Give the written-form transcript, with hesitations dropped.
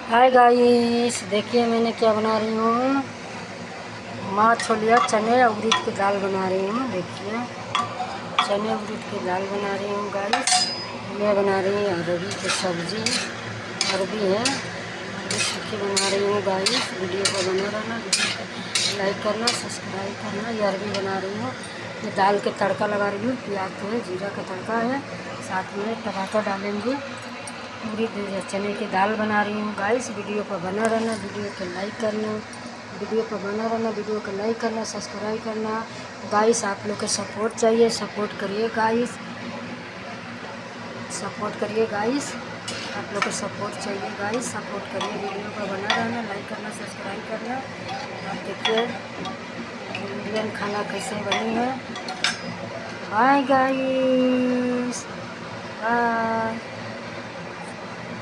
Hi guys, देखिए मैंने क्या बना रही हूँ। माँ छोलिया चने उड़द की दाल बना रही हूँ। देखिए चने उड़द की दाल बना रही हूँ गाइस। मैं बना रही हूँ अरबी की सब्जी। अरबी है, अरबी सूखी बना रही हूँ गाइस। वीडियो को बना रहना, वीडियो को लाइक करना, सब्सक्राइब करना। ये अरबी बना रही हूँ। ये दाल के तड़का लगा रही हूँ। प्याज तो है, जीरा का तड़का है, साथ में टमाटर डालेंगे। पूरी चने की दाल बना रही हूँ गाइस। वीडियो पर बना रहना, वीडियो को लाइक करना, वीडियो पर बना रहना, वीडियो को लाइक करना, सब्सक्राइब करना गाइस। आप लोग को सपोर्ट चाहिए, सपोर्ट करिए गाइस, सपोर्ट करिए गाइस। आप लोग को सपोर्ट चाहिए गाइस, सपोर्ट करिए। वीडियो पर बना रहना, लाइक करना, सब्सक्राइब करना। आप देखिए इंडियन खाना कैसे बनी है। Bye guys.